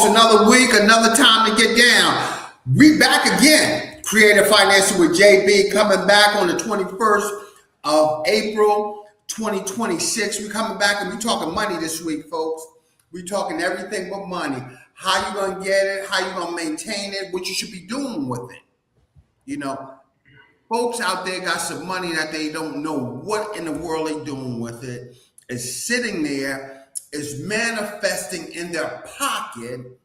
folks. Another week, another time to get down. We back again. Creative Financial with JB coming back on the 21st of April 2026. We're coming back and we're talking money this week, folks. We're talking everything but money. How you going to get it, how you going to maintain it, what you should be doing with it. You know, folks out there got some money that they don't know what in the world they're doing with it. It's sitting there, is manifesting in their pocket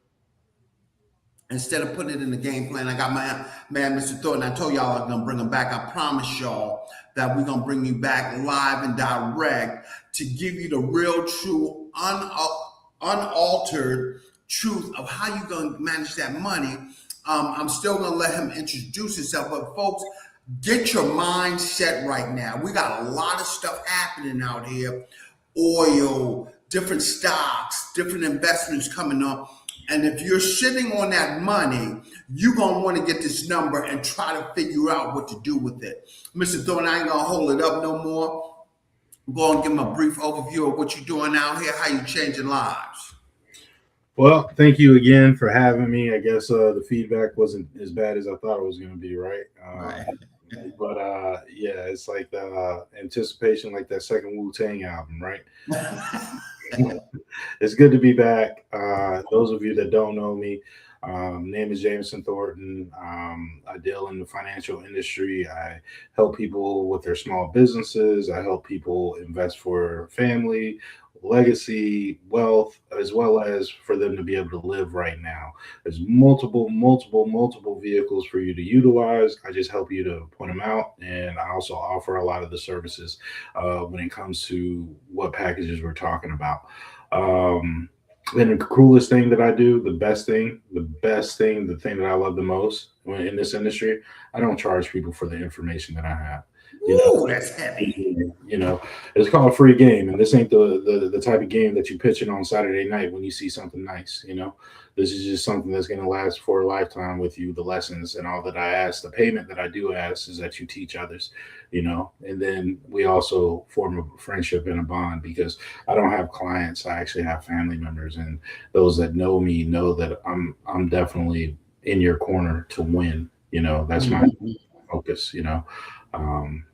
instead of putting it in the game plan. I got my man, Mr. Thornton. I told y'all I was going to bring him back. I promise y'all that we're going to bring you back live and direct to give you the real, true, unaltered truth of how you're going to manage that money. I'm still going to let him introduce himself, but folks, get your mind set right now. We got a lot of stuff happening out here. Oil, different stocks, different investments coming up. And if you're sitting on that money, you're going to want to get this number and try to figure out what to do with it. Mr. Thorne, I ain't going to hold it up no more. Go and give him a brief overview of what you're doing out here, how you're changing lives. Well, thank you again for having me. I guess the feedback wasn't as bad as I thought it was going to be, right? Right. But yeah, it's like the anticipation, like that second Wu-Tang album, right? It's good to be back. Those of you that don't know me, name is Jameson Thornton. I deal in the financial industry. I help people with their small businesses. I help people invest for family, legacy, wealth, as well as for them to be able to live right now. There's multiple vehicles for you to utilize. I just help you to point them out. And I also offer a lot of the services when it comes to what packages we're talking about. And the coolest thing that I do, the thing that I love the most in this industry, I don't charge people for the information that I have. Ooh, that's heavy. You know, it's called a free game, and this ain't the type of game that you pitching on Saturday night when you see something nice. You know, this is just something that's going to last for a lifetime with you. The lessons and all that I ask, the payment that I do ask is that you teach others. You know, and then we also form a friendship and a bond because I don't have clients. I actually have family members, and those that know me know that I'm definitely in your corner to win. You know, that's my focus. You know.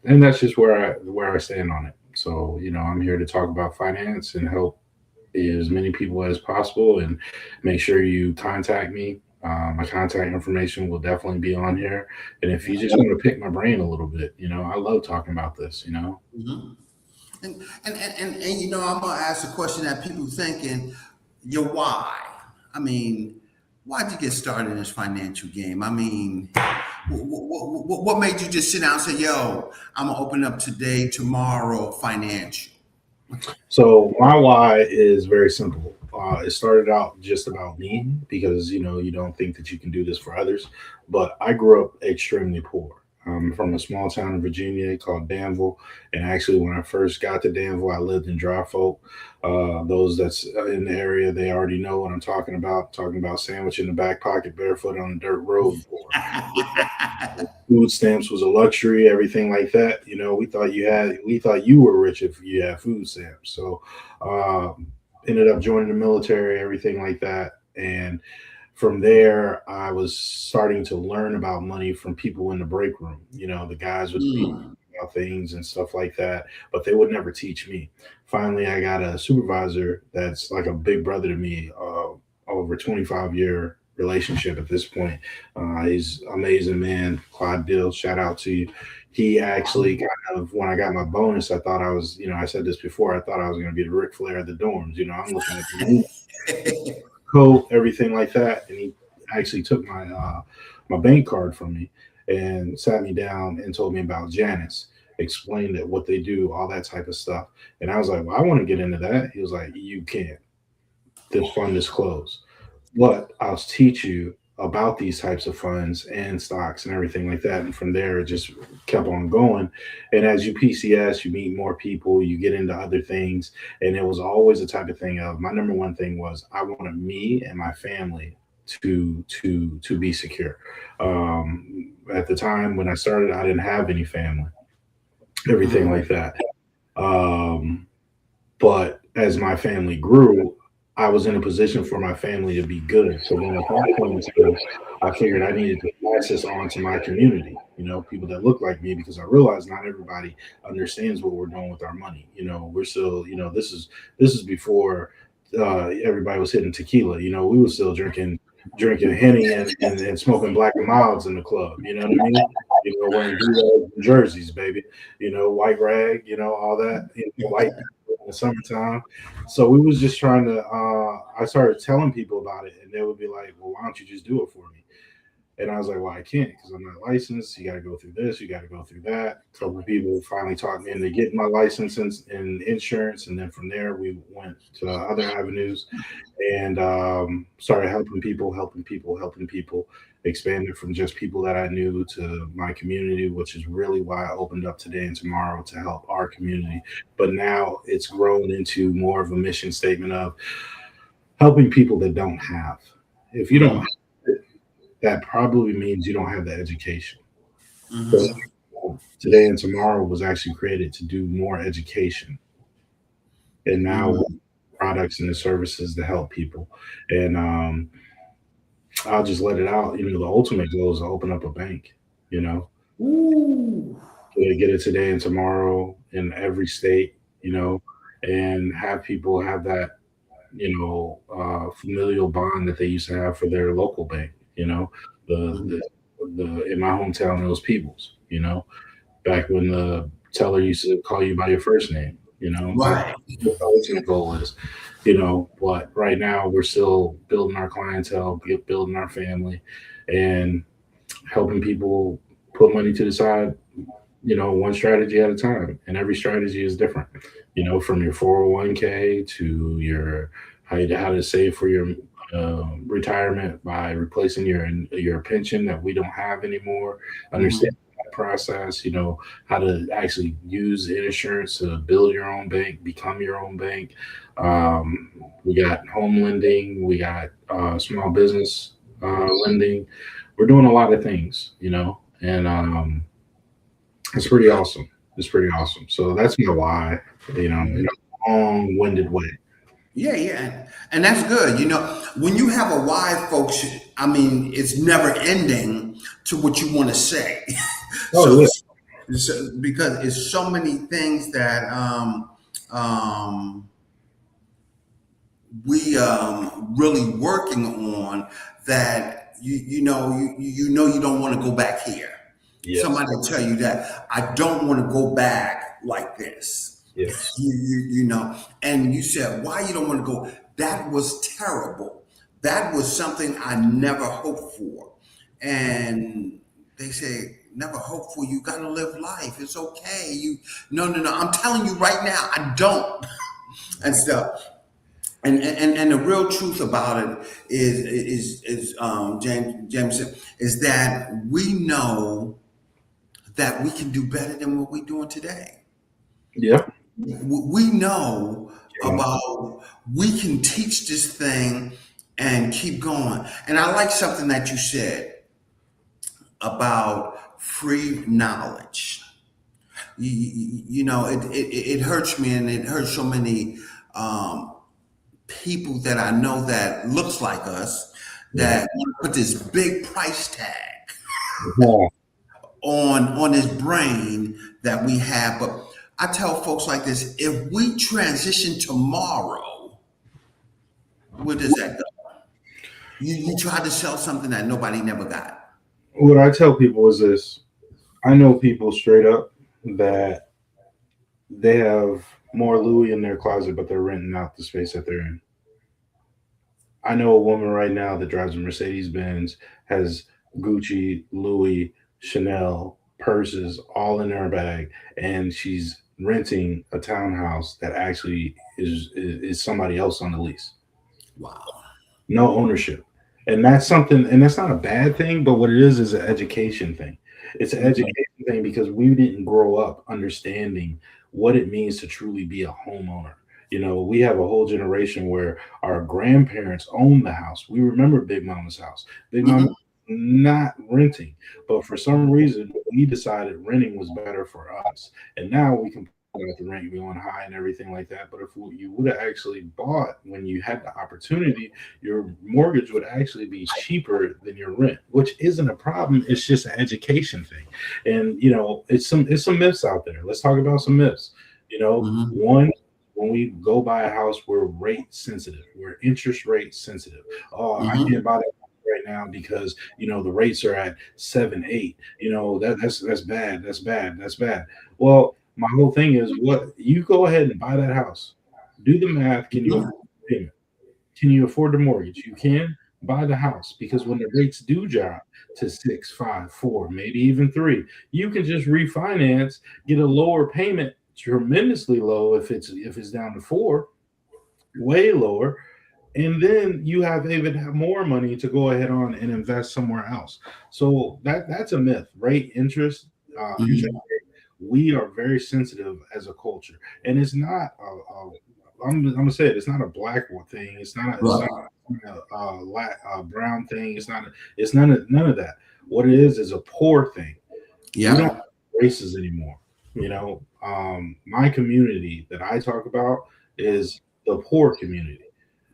And that's just where I stand on it. So, you know, I'm here to talk about finance and help as many people as possible, and make sure you contact me. My contact information will definitely be on here. And if you just want to pick my brain a little bit, you know, I love talking about this, you know. Mm-hmm. And you know, I'm going to ask a question that people thinking, your why. I mean, why'd you get started in this financial game? I mean, what made you just sit down and say, yo, I'm going to open up today, tomorrow, financial? So my why is very simple. It started out just about me because, you know, you don't think that you can do this for others. But I grew up extremely poor. I'm from a small town in Virginia called Danville. And actually, when I first got to Danville, I lived in Dry Folk. Those that's in the area, they already know what I'm talking about. Talking about sandwich in the back pocket, barefoot on the dirt road. Food stamps was a luxury, everything like that. You know, we thought you were rich if you had food stamps. So ended up joining the military, everything like that. And from there, I was starting to learn about money from people in the break room. You know, the guys would speak about things and stuff like that, but they would never teach me. Finally, I got a supervisor that's like a big brother to me, over 25-year relationship at this point. He's an amazing man. Clyde Bill, shout out to you. He actually kind of, when I got my bonus, I thought I was, you know, I said this before, I thought I was going to be the Ric Flair of the dorms. You know, I'm looking at the coat, everything like that. And he actually took my bank card from me and sat me down and told me about Janus, explained it, what they do, all that type of stuff. And I was like, well, I want to get into that. He was like, you can't. The fund is closed. But I'll teach you about these types of funds and stocks and everything like that. And from there, it just kept on going. And as you PCS, you meet more people, you get into other things. And it was always the type of thing of, my number one thing was, I wanted me and my family to be secure. At the time when I started, I didn't have any family, everything like that. But as my family grew, I was in a position for my family to be good. So when the phone came to, I figured I needed to pass this on to my community, people that look like me, because I realized not everybody understands what we're doing with our money. We're still, this is before everybody was hitting tequila. We were still drinking henny and smoking black and milds in the club. You know what I mean? Wearing jerseys, baby. White rag. All that. White people in the summertime. So we was just trying to. I started telling people about it, and they would be like, "Well, why don't you just do it for me?" And I was like, well, I can't because I'm not licensed. You got to go through this. You got to go through that. A couple of people finally talked me into getting my license and insurance. And then from there, we went to other avenues and started helping people, expanded from just people that I knew to my community, which is really why I opened up Today and Tomorrow to help our community. But now it's grown into more of a mission statement of helping people that don't have. If you don't, that probably means you don't have the education. So Mm-hmm. Today and Tomorrow was actually created to do more education, and now Mm-hmm. products and the services to help people. And I'll just let it out. The ultimate goal is to open up a bank. You know, Ooh. get it Today and Tomorrow in every state. And have people have that familial bond that they used to have for their local bank. The Mm-hmm. the the in my hometown it was Peoples. Back when the teller used to call you by your first name. That's Right. what the ultimate goal is. But right now we're still building our clientele, building our family, and helping people put money to the side, one strategy at a time. And every strategy is different, from your 401k to your how to save for your retirement by replacing your pension that we don't have anymore. Mm-hmm. Understand that process, how to actually use insurance to build your own bank, become your own bank. Um, we got home lending, we got small business lending. We're doing a lot of things, and it's pretty awesome. It's pretty awesome. So that's my why, in a long-winded way. Yeah, yeah, and that's good. When you have a why, folks, I mean, it's never ending to what you want to say. Oh so, yeah, because it's so many things that um, we really working on that you don't want to go back here. yes, Somebody will tell you that I don't want to go back like this. yes, And you said why you don't want to go. That was terrible. That was something I never hoped for. And they say never hope for. You got to live life. It's okay. No. I'm telling you right now, I don't and stuff. And the real truth about it is James said, is that we know that we can do better than what we're doing today. yeah. We know You know, about we can teach this thing and keep going. And I like something that you said about free knowledge. It hurts me, and it hurts so many um, people that I know that looks like us yeah. that put this big price tag Yeah. on this brain that we have. But I tell folks like this: if we transition tomorrow, where does that go? You tried to sell something that nobody never got. What I tell people is this: I know people straight up that they have more Louis in their closet, but they're renting out the space that they're in. I know a woman right now that drives a Mercedes Benz, has Gucci, Louis, Chanel purses all in her bag, and she's renting a townhouse that actually is somebody else on the lease. Wow. No ownership. And that's something, and that's not a bad thing, but what it is an education thing. It's an Mhm. education thing because we didn't grow up understanding what it means to truly be a homeowner. We have a whole generation where our grandparents owned the house. We remember Big Mama's house. Big Mama Mhm. not renting, but for some reason we decided renting was better for us. And now we can about the rent going high and everything like that. But if you would have actually bought when you had the opportunity, your mortgage would actually be cheaper than your rent, which isn't a problem. It's just an education thing. And it's some myths out there. Let's talk about some myths. Mhm. One, when we go buy a house, we're rate sensitive. We're interest rate sensitive. Oh, I Mhm. can't buy that right now because the rates are at 7, 8. That's bad. That's bad. That's bad. Well, my whole thing is, what you go ahead and buy that house. Do the math. Can you afford Mhm. the payment? Can you afford the mortgage? You can buy the house, because when the rates do drop to 6, 5, 4, maybe even 3, you can just refinance, get a lower payment, tremendously low if it's down to 4, way lower, and then you have more money to go ahead on and invest somewhere else. So that's a myth, right? Interest Mhm. rate. We are very sensitive as a culture, and it's not I'm gonna say it. It's not a black thing. It's not Right. a brown thing. It's none of that. What it is a poor thing. We don't Yep. have races anymore. My community that I talk about is the poor community.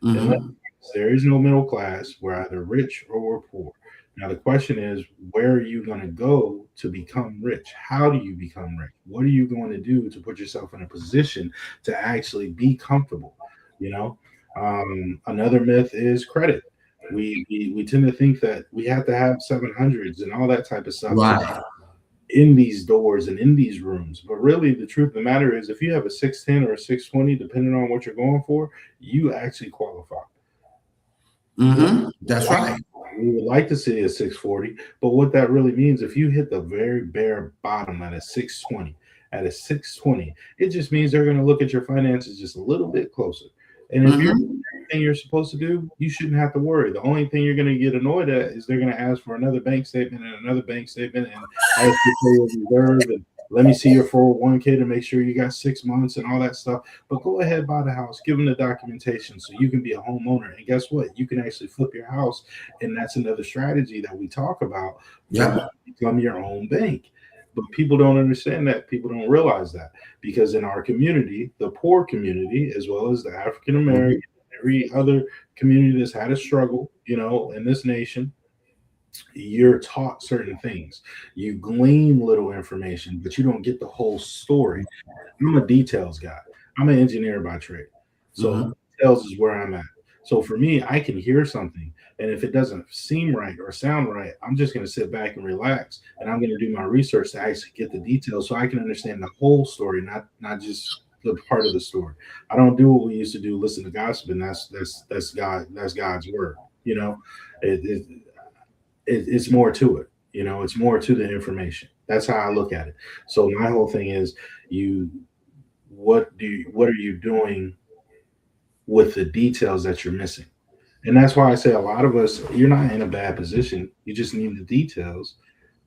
And Mhm. there is no middle class. We're either rich or we're poor. Now, the question is, where are you going to go to become rich? How do you become rich? What are you going to do to put yourself in a position to actually be comfortable? You know, Another myth is credit. We tend to think that we have to have 700s and all that type of stuff to Right. in these doors and in these rooms. But really, the truth of the matter is, if you have a 610 or a 620, depending on what you're going for, you actually qualify. What Mhm. we would That's like, right. we would like to see is 640, but what that really means, if you hit the very bare bottom at a 620, it just means they're going to look at your finances just a little bit closer. And if you're Mhm. everything you're supposed to do, you shouldn't have to worry. The only thing you're going to get annoyed at is they're going to ask for another bank statement and another bank statement and ask you for your reserve and let me see your 401k to make sure you got 6 months and all that stuff. But go ahead, buy the house, give them the documentation so you can be a homeowner. And guess what? You can actually flip your house. And that's another strategy that we talk about, for you to Yep. become your own bank. But people don't understand that. People don't realize that, because in our community, the poor community, as well as the African Mhm. American, every other community that's had a struggle, in this nation, you're taught certain things. You glean little information, but you don't get the whole story. I'm a details guy. I'm an engineer by trade. So Mhm. details is where I'm at. So for me, I can hear something, and if it doesn't seem right or sound right, I'm just going to sit back and relax, and I'm going to do my research to actually get the details so I can understand the whole story, not just the part of the story. I don't do what we used to do, listen to gossip, and that's God's word. You know, it, it, it's more to it. It's more to the information. That's how I look at it. So my whole thing is, you what are you doing with the details that you're missing? And that's why I say, a lot of us, you're not in a bad position. You just need the details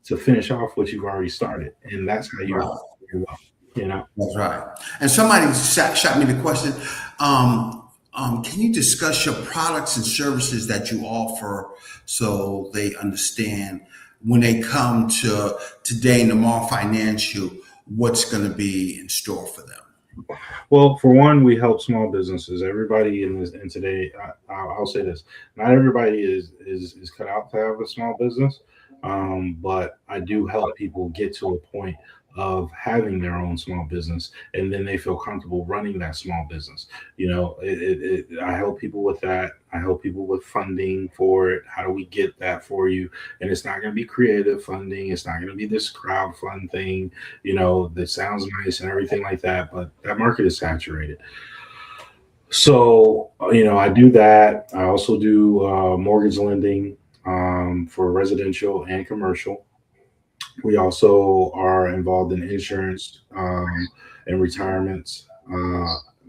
to finish off what you've already started, and that's how you Right. do well. You know. That's right. And somebody shot me the question. Can you discuss your products and services that you offer so they understand when they come to Today and Tomorrow Financial, what's going to be in store for them? Well, for one, we help small businesses. Everybody in today, I'll say this: not everybody is cut out to have a small business, but I do help people get to a point of having their own small business, and then they feel comfortable running that small business. I help people with that. I help people with funding for it. How do we get that for you? And it's not going to be creative funding. It's not going to be this crowd fund thing, that sounds nice and everything like that, but that market is saturated. So, I do that. I also do mortgage lending, for residential and commercial. We also are involved in insurance, and retirements.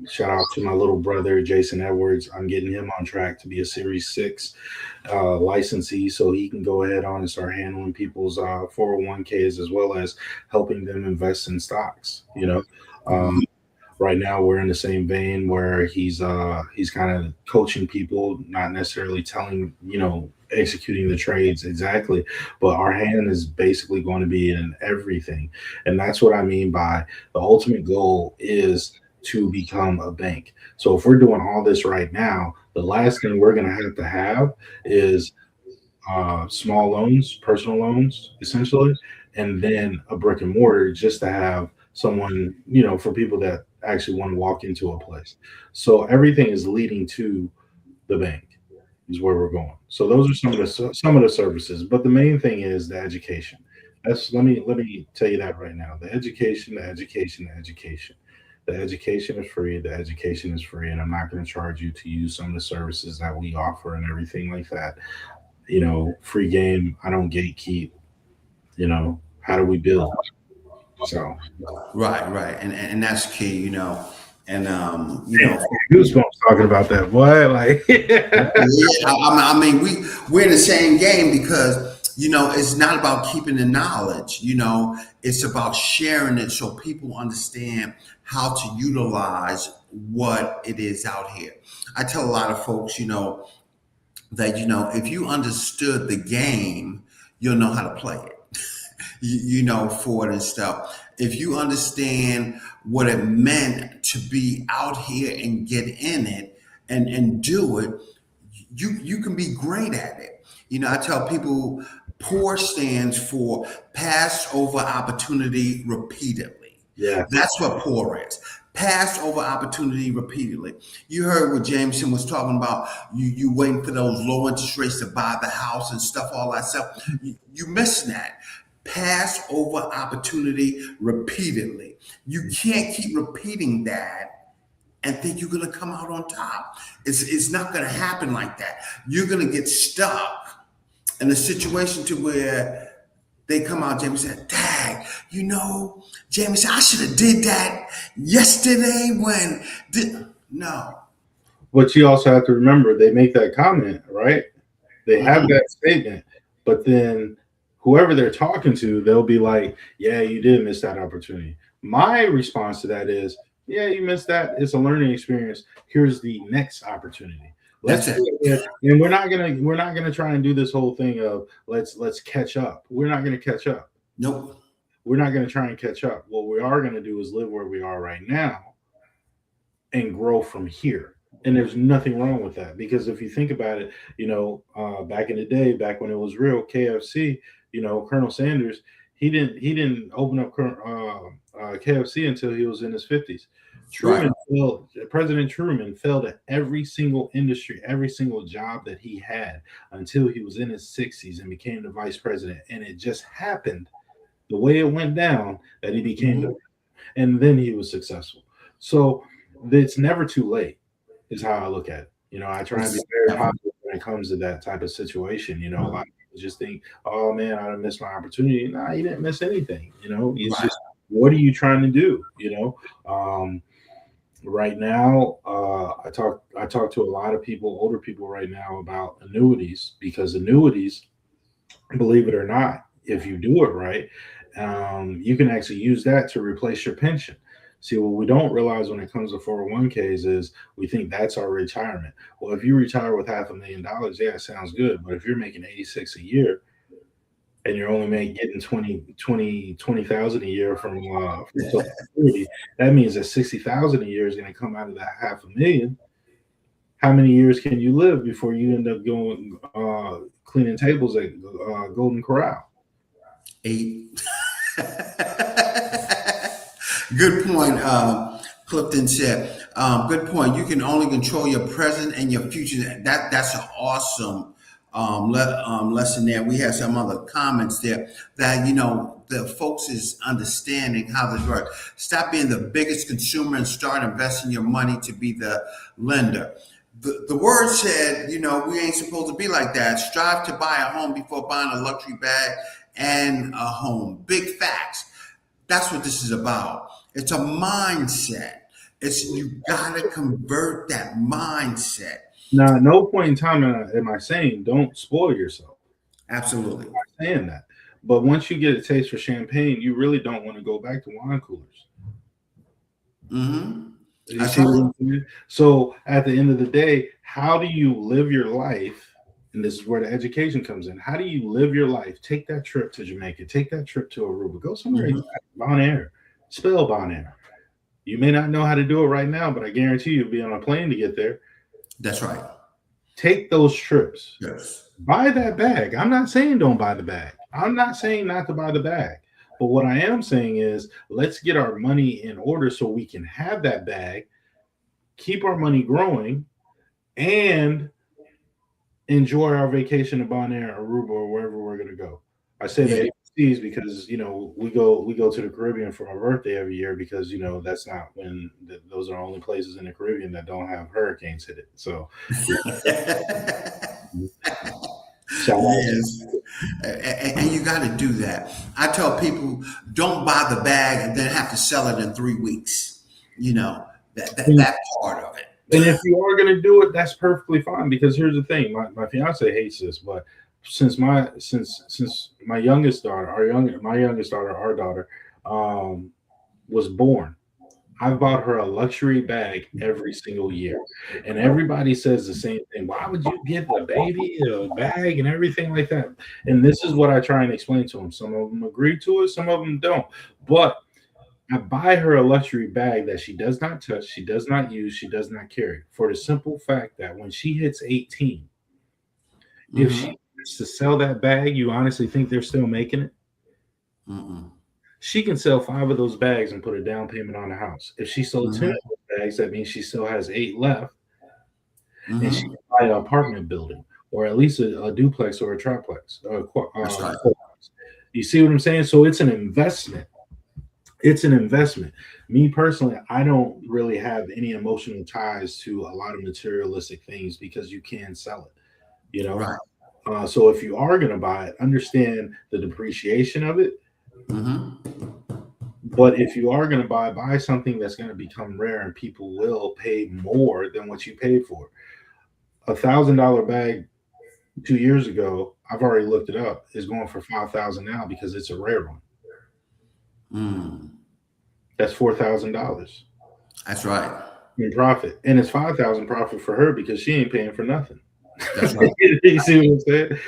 Shout out to my little brother, Jason Edwards. I'm getting him on track to be a Series 6 licensee, so he can go ahead on and start handling people's 401ks, as well as helping them invest in stocks. Um, right now we're in the same vein where he's kind of coaching people, not necessarily telling executing the trades exactly. But our hand is basically going to be in everything, and that's what I mean by the ultimate goal is to become a bank. So if we're doing all this right now, the last thing we're going to have is small loans, personal loans, essentially, and then a brick and mortar just to have someone, for people that actually want to walk into a place. So everything is leading to the bank is where we're going. So those are some of the services, but the main thing is the education. That's let me tell you that right now. The education, the education, the education. The education is free. The education is free, and I'm not going to charge you to use some of the services that we offer and everything like that. Free game. I don't gatekeep. How do we build? So Right, right, and that's key, and goosebumps talking about that. Boy, like yeah, I mean, we're in the same game because it's not about keeping the knowledge. It's about sharing it so people understand how to utilize what it is out here. I tell a lot of folks, that if you understood the game, you'll know how to play it. For it and stuff. If you understand what it meant to be out here and get in it and do it, you can be great at it. I tell people POUR stands for pass over opportunity repeatedly. yeah, That's what POUR is. Pass over opportunity repeatedly. You heard what Jameson was talking about. You waiting for those low interest rates to buy the house and stuff, all that stuff. You missing that. Pass over opportunity repeatedly. You can't keep repeating that and think you're going to come out on top. It's not going to happen like that. You're going to get stuck in a situation to where they come out, Jamie said, Dad, Jamie said, I should have did that yesterday no. but you also have to remember they make that comment, right? They have that statement, but then whoever they're talking to, they'll be like, "Yeah, you did miss that opportunity." My response to that is, "Yeah, you missed that. It's a learning experience. Here's the next opportunity. Let's That's do it. it." And we're not gonna try and do this whole thing of let's catch up. We're not gonna catch up. Nope. We're not gonna try and catch up. What we are gonna do is live where we are right now and grow from here. And there's nothing wrong with that because if you think about it, back in the day, back when it was real, KFC, Colonel Sanders, he didn't open up KFC until he was in his 50s. Right. President Truman failed at every single industry, every single job that he had until he was in his 60s and became the vice president. And it just happened the way it went down that he became and then he was successful. So it's never too late, is how I look at it. I try and be very positive when it comes to that type of situation. A lot of people just think, oh man, I didn't miss my opportunity. Nah, you didn't miss anything. It's Right. just what are you trying to do? Right now, I talk to a lot of people, older people right now about annuities because annuities, believe it or not, if you do it right, you can actually use that to replace your pension. See, what we don't realize when it comes to 401ks is we think that's our retirement. Well, if you retire with $500,000, yeah, it sounds good. But if you're making 86 a year and you're only getting 20,000 a year from Social Security, that means that 60,000 a year is going to come out of that half a million. How many years can you live before you end up going cleaning tables at Golden Corral? 8. Good point. Clifton said, good point. You can only control your present and your future. That's an awesome lesson there. We have some other comments there that, the folks is understanding how this works. Stop being the biggest consumer and start investing your money to be the lender. The word said, we ain't supposed to be like that. Strive to buy a home before buying a luxury bag and a home. Big facts. That's what this is about. It's a mindset. You gotta convert that mindset. Now, at no point in time am I saying don't spoil yourself. Absolutely. I'm not saying that. But once you get a taste for champagne, you really don't want to go back to wine coolers. Mm-hmm. You see what I'm saying? So at the end of the day, how do you live your life And this is where the education comes in. How do you live your life? Take that trip to Jamaica. Take that trip to Aruba. Go somewhere Mhm. exotic. Bonaire. Spell Bonaire. You may not know how to do it right now, but I guarantee you'll be on a plane to get there. That's right. Take those trips. Yes. Buy that bag. I'm not saying don't buy the bag. I'm not saying not to buy the bag. But what I am saying is let's get our money in order so we can have that bag, keep our money growing, and enjoy our vacation in Bonaire, Aruba, or wherever we're going to go. I say Yeah. the ABCs because we go to the Caribbean for our birthday every year because that's not when those are only places in the Caribbean that don't have hurricanes hit it. So shout out to Yes. And you got to do that. I tell people, don't buy the bag and then have to sell it in 3 weeks. You know, that part of it. And if you are going to do it, that's perfectly fine. Because here's the thing: my fiance hates this, but since my youngest daughter, our daughter, um, was born, I've bought her a luxury bag every single year, and everybody says the same thing. Why would you give the baby a bag and everything like that? And this is what I try and explain to them. Some of them agree to it, some of them don't, but I buy her a luxury bag that she does not touch, she does not use, she does not carry. For the simple fact that when she hits 18, if she Hmm. wants to sell that bag, you honestly think they're still making it? Mm-mm. She can sell 5 of those bags and put a down payment on the house. If she sold 10 Hmm. of those bags, that means she still has 8 left, and she Hmm. can buy an apartment building or at least a duplex or a triplex. That's right. You see what I'm saying? So it's an investment. It's an investment. Me personally, I don't really have any emotional ties to a lot of materialistic things because you can sell it, you know. Right. So if you are going to buy it, understand the depreciation of it. Hmm. But if you are going to buy something that's going to become rare and people will pay more than what you paid for. $1,000 bag 2 years ago, I've already looked it up, is going for 5,000 now because it's a rare one. Mm. That's $4,000 That's right. in profit, and it's 5,000 profit for her because she ain't paying for nothing. That's right. You see what I'm saying?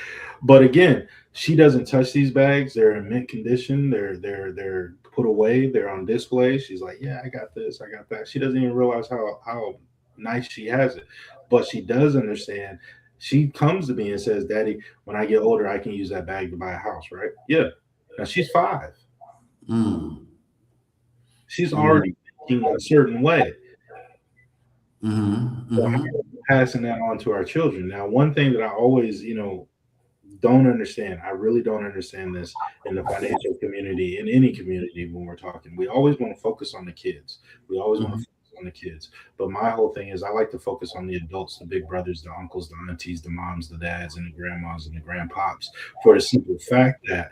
But again, she doesn't touch these bags. They're in mint condition. They're put away. They're on display. She's like, yeah, I got this, I got that. She doesn't even realize how nice she has it, but she does understand. She comes to me and says, "Daddy, when I get older, I can use that bag to buy a house, right?" Yeah. Now she's 5. Mm. She's Mm. already thinking a certain way. Hmm. So how Hmm. are we passing that on to our children? Now, one thing that I always, don't understand, I really don't understand this in the financial community, in any community when we're talking. We always want to focus on the kids. We always want to Hmm. focus on the kids. But my whole thing is I like to focus on the adults, the big brothers, the uncles, the aunties, the moms, the dads, and the grandmas and the grandpops for the simple fact that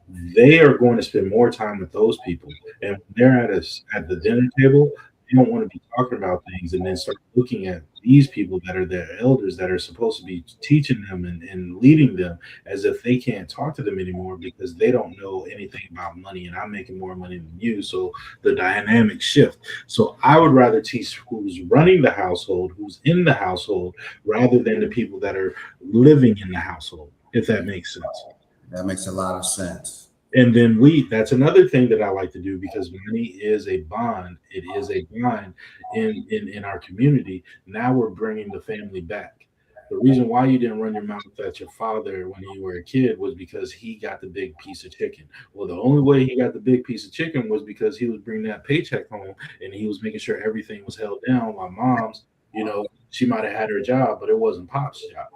they are going to spend more time with those people. And when they're at the dinner table, they don't want to be talking about things and then start looking at these people that are their elders that are supposed to be teaching them and leading them as if they can't talk to them anymore because they don't know anything about money and I'm making more money than you. So the dynamic shift. So I would rather teach who's running the household, who's in the household, rather than the people that are living in the household, if that makes sense. That makes a lot of sense. And then that's another thing that I like to do because money is a bond. It is a bond in our community. Now we're bringing the family back. The reason why you didn't run your mouth at your father when you were a kid was because he got the big piece of chicken. Well, the only way he got the big piece of chicken was because he was bringing that paycheck home and he was making sure everything was held down. While mom's, she might have had her job, but it wasn't Pop's job.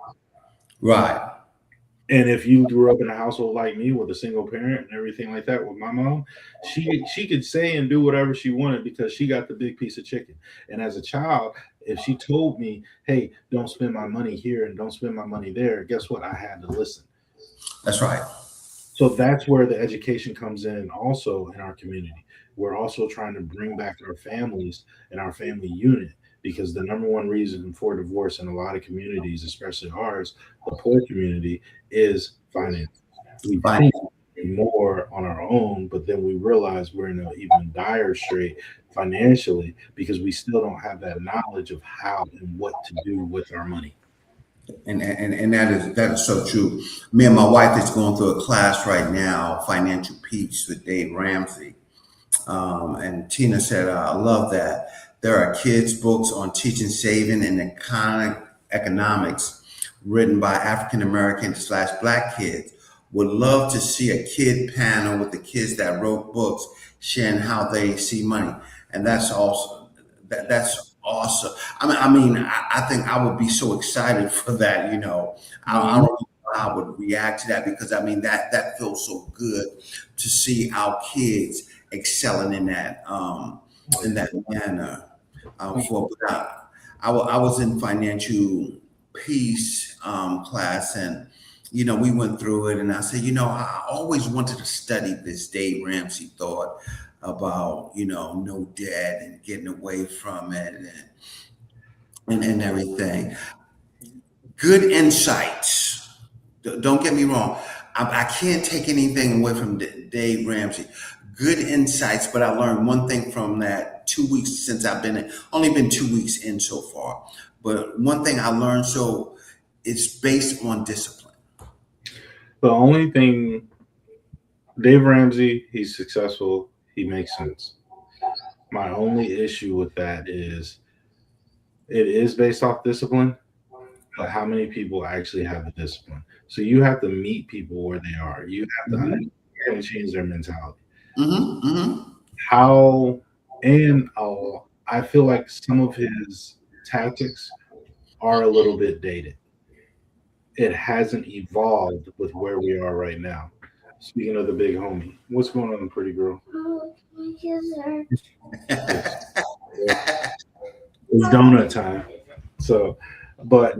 Right. And if you grew up in a household like me with a single parent and everything like that with my mom, she could say and do whatever she wanted because she got the big piece of chicken. And as a child, if she told me, "Hey, don't spend my money here and don't spend my money there," guess what? I had to listen. That's right. So that's where the education comes in also in our community. We're also trying to bring back our families and our family unit because the number one reason for divorce in a lot of communities, especially ours, the poor community, is finance. We Fine. think more on our own, but then we realize we're in an even dire strait financially because we still don't have that knowledge of how and what to do with our money. And that is so true. Me and my wife is going through a class right now, Financial Peace with Dave Ramsey. And Tina said, I love that. There are kids' books on teaching saving and economics written by African American slash Black kids. Would love to see a kid panel with the kids that wrote books sharing how they see money. And that's also that's awesome. I think I would be so excited for that. I don't Mhm. know how I would react to that because that feels so good to see our kids excelling in that manner. I was in financial peace class, and we went through it, and I said, I always wanted to study this Dave Ramsey thought about no debt and getting away from it and everything. Good insights. Don't get me wrong. I can't take anything away from Dave Ramsey. Good insights, but I learned one thing from that 2 weeks since I've been in, only been 2 weeks in so far. But one thing I learned, so it's based on discipline. The only thing, Dave Ramsey, he's successful. He makes sense. My only issue with that is it is based off discipline, but how many people actually have the discipline? So you have to meet people where they are. You have to Mm-hmm. understand and change their mentality. Mm-hmm. Mm-hmm. How and I feel like some of his tactics are a little bit dated. It hasn't evolved with where we are right now. Speaking of the big homie, what's going on, pretty girl? It's it's donut time. So, but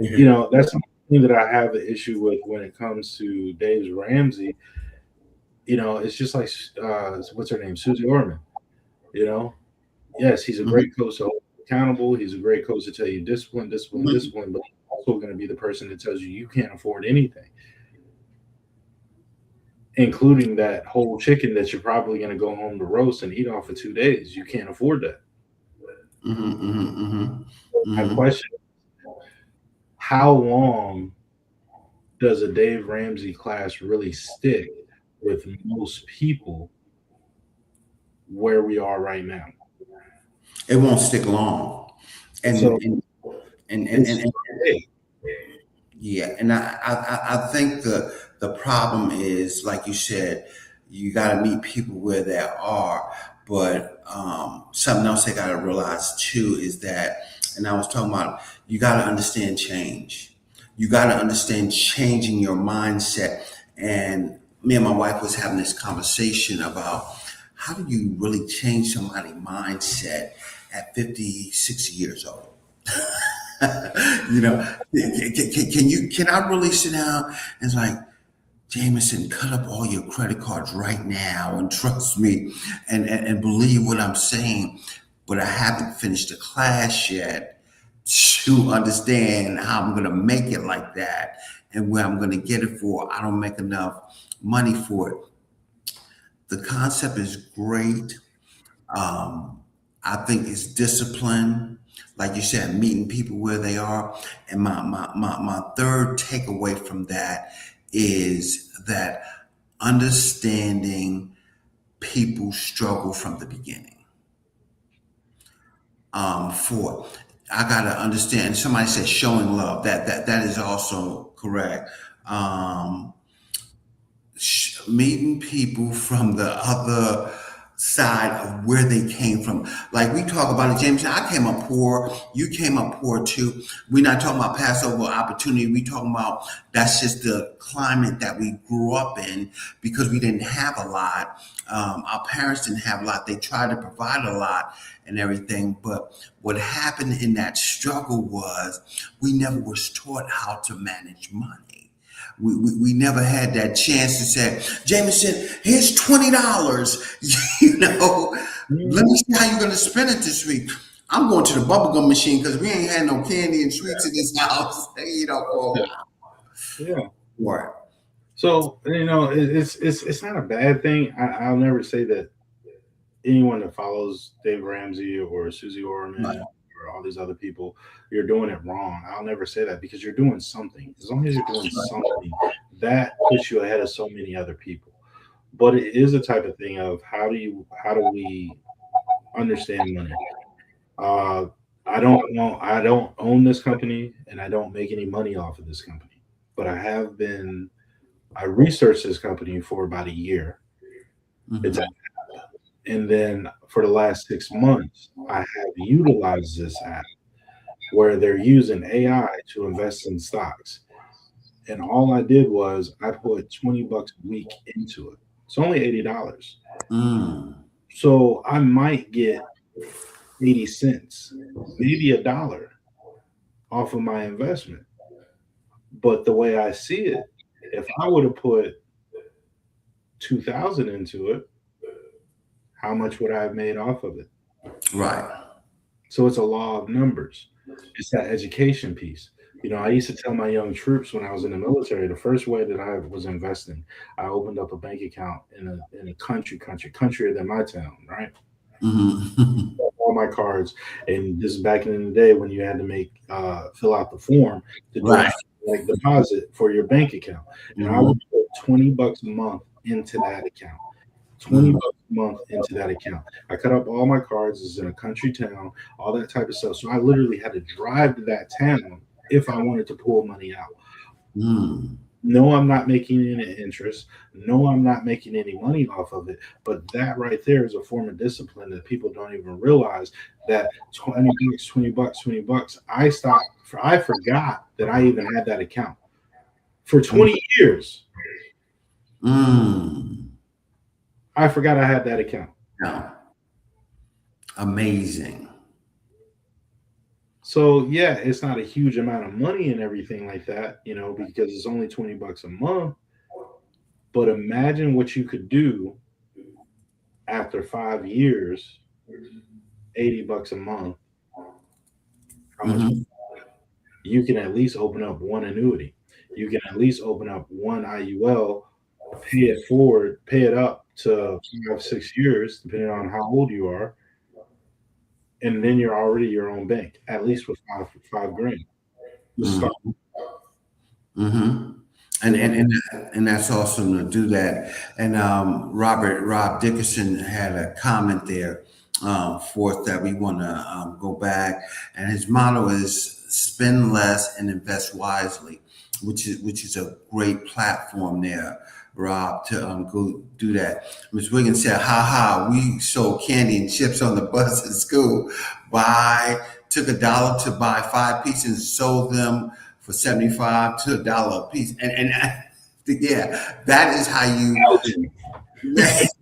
that's something that I have an issue with when it comes to Dave Ramsey. It's just like what's her name, Susie Orman. You know, yes, he's a Mm-hmm. great coach to hold you accountable. He's a great coach to tell you discipline, discipline, Mm-hmm. discipline. But he's also going to be the person that tells you you can't afford anything, including that whole chicken that you're probably going to go home to roast and eat off for 2 days. You can't afford that. Mm-hmm. Mm-hmm. My Mm-hmm. question: how long does a Dave Ramsey class really stick with most people where we are right now? It won't stick long, So and and and and, it's and, Yeah, and I think the problem is, like you said, you got to meet people where they are. But something else they got to realize too is that, and I was talking about, you got to understand change. You got to understand changing your mindset. And me and my wife was having this conversation about how do you really change somebody's mindset at 50, 60 years old? you know, can I really sit down and it's like, Jameson, cut up all your credit cards right now and trust me and believe what I'm saying. But I haven't finished the class yet to understand how I'm gonna make it like that and where I'm gonna get it for. I don't make enough money for it. The concept is great. Um, I think it's discipline, like you said, meeting people where they are. And my third takeaway from that is that understanding people struggle from the beginning. For I gotta understand. Somebody said showing love. That is also correct. Um, Meeting people from the other side of where they came from. Like we talk about it, James. I came up poor. You came up poor too. We're not talking about Passover opportunity. We talking about that's just the climate that we grew up in because we didn't have a lot. Our parents didn't have a lot. They tried to provide a lot and everything. But what happened in that struggle was we never was taught how to manage money. We never had that chance to say, Jameson, here's $20. Let me Mhm. see how you're gonna spend it this week. I'm going to the bubblegum machine because we ain't had no candy and sweets in this house, for a Yeah, yeah. while. So it's not a bad thing. I'll never say that anyone that follows Dave Ramsey or Susie Orman Right. all these other people, you're doing it wrong. I'll never say that because you're doing something. As long as you're doing something, that puts you ahead of so many other people. But it is a type of thing of how do we understand money? Uh, I don't know. I don't own this company, and I don't make any money off of this company. But I have been. I researched this company for about a year. It's Mm-hmm. and then for the last 6 months, I have utilized this app where they're using AI to invest in stocks. And all I did was I put $20 a week into it. It's only $80. Mm. So I might get 80 cents, maybe $1 off of my investment. But the way I see it, if I would have put 2,000 into it, how much would I have made off of it? Right. So it's a law of numbers. It's that education piece. I used to tell my young troops when I was in the military, the first way that I was investing, I opened up a bank account in a countryer than my town, right? Mm-hmm. All my cards, and this is back in the day when you had to make fill out the form to do Right. like deposit for your bank account, and I Mm-hmm. would put $20 a month into that account. 20 Mm-hmm. bucks a month into that account. I cut up all my cards. It's in a country town, all that type of stuff. So I literally had to drive to that town if I wanted to pull money out. Mm. No, I'm not making any interest. No, I'm not making any money off of it. But that right there is a form of discipline that people don't even realize that $20, $20, $20. I forgot that I even had that account for 20 years. Mm. I forgot I had that account. Yeah. Amazing. So yeah, it's not a huge amount of money and everything like that, because it's only $20 a month. But imagine what you could do after 5 years, $80 a month. How much Mm-hmm. you can at least open up one annuity. You can at least open up one IUL, pay it forward, pay it up to 5, 6 years, depending on how old you are, and then you're already your own bank, at least with five grand. Just start. Mm-hmm. Mm-hmm. And that's awesome to do that. And Rob Dickerson had a comment there for us that we want to go back. And his motto is spend less and invest wisely, which is a great platform there, Rob, to go do that. Ms. Wiggins said, "Ha ha, we sold candy and chips on the bus at school. Took $1 to buy 5 pieces and sold them for 75 to $1 a piece." And yeah, that is how you. That's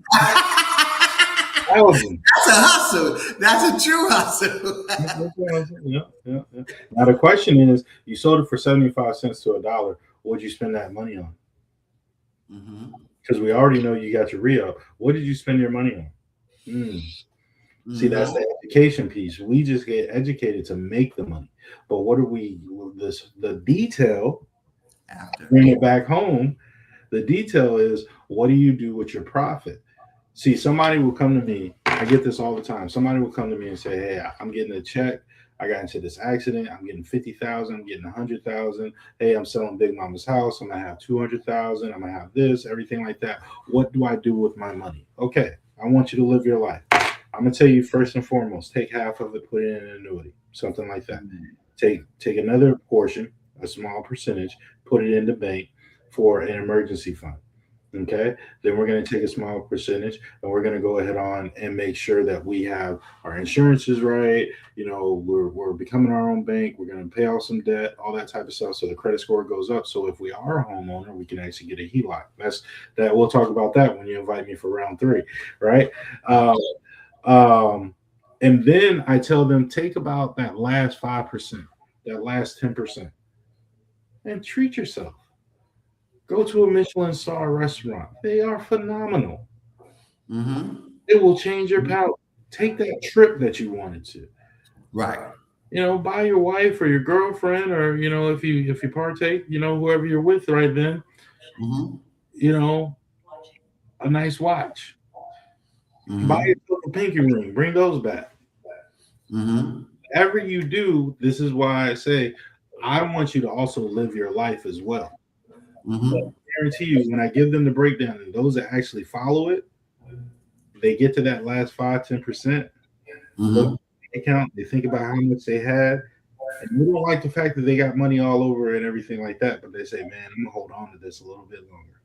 Thousand. a hustle. That's a true hustle. Yeah, yeah, yeah. Now the question is, you sold it for 75 cents to $1. What'd you spend that money on? Mm-hmm. Because we already know you got your re-up. What did you spend your money on? See, that's Mm-hmm. the education piece. We just get educated to make the money, but what do we? The detail. After. Bring it back home. The detail is, what do you do with your profit? See, somebody will come to me. I get this all the time. Somebody will come to me and say, "Hey, I'm getting a check. I got into this accident. I'm getting 50,000. I'm getting 100,000. Hey, I'm selling Big Mama's house. I'm gonna have 200,000. I'm gonna have this, everything like that. What do I do with my money?" Okay, I want you to live your life. I'm gonna tell you first and foremost. Take half of it, put it in an annuity, something like that. Take another portion, a small percentage, put it in the bank for an emergency fund. Okay, then we're going to take a small percentage and we're going to go ahead on and make sure that we have our insurances right. We're becoming our own bank. We're going to pay off some debt, all that type of stuff, so the credit score goes up. So if we are a homeowner, we can actually get a HELOC. That's that. We'll talk about that when you invite me for round 3, right? Um, um, and then I tell them, take about that last 5%, that last 10%, and treat yourself. Go to a Michelin star restaurant. They are phenomenal. Mm-hmm. It will change your palate. Take that trip that you wanted to. Right. Buy your wife or your girlfriend, or if you partake, whoever you're with right then, Mm-hmm. you know, a nice watch. Buy Mm-hmm. yourself a pinky ring. Bring those back. Mm-hmm. whatever you do, this is why I say I want you to also live your life as well. But Mm-hmm. I guarantee you, when I give them the breakdown and those that actually follow it, they get to that last 5-10%, look at Mm-hmm. the account, they think about how much they had, and they don't like the fact that they got money all over and everything like that. But they say, man, I'm gonna hold on to this a little bit longer.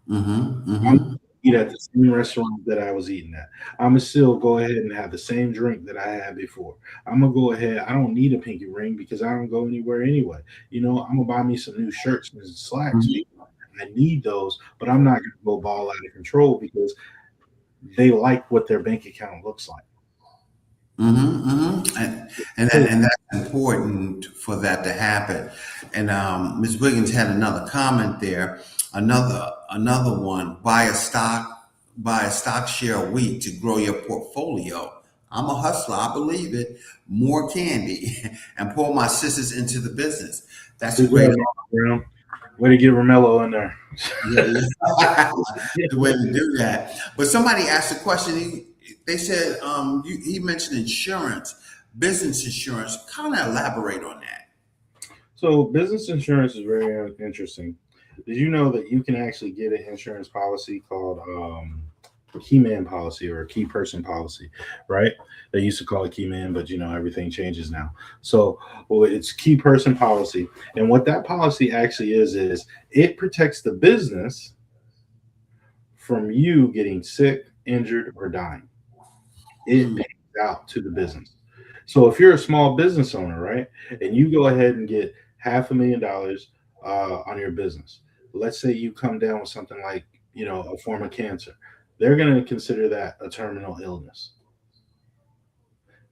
Mm-hmm. I'm Mm-hmm. gonna eat at the same restaurant that I was eating at. I'm gonna still go ahead and have the same drink that I had before. I'm gonna go ahead. I don't need a pinky ring because I don't go anywhere anyway. I'm gonna buy me some new shirts and slacks Mm-hmm. because I need those, but I'm not gonna go ball out of control because they like what their bank account looks like. Mm-hmm, mm-hmm. And that's important for that to happen. And Ms. Wiggins had another comment there. Another one. Buy a stock share a week to grow your portfolio. I'm a hustler. I believe it. More candy and pull my sisters into the business. That's a Good great. job, Brown. Way to get Romello in there. Yeah, the way to do that. But somebody asked a question. They said he mentioned insurance, business insurance. Kind of elaborate on that. So business insurance is very interesting. Did you know that you can actually get an insurance policy called key man policy or a key person policy, right? They used to call it key man, but everything changes now. So it's key person policy, and what that policy actually is it protects the business from you getting sick, injured, or dying. It Mm, pays out to the business. So if you're a small business owner, right, and you go ahead and get $500,000 on your business, let's say you come down with something like a form of cancer, they're going to consider that a terminal illness.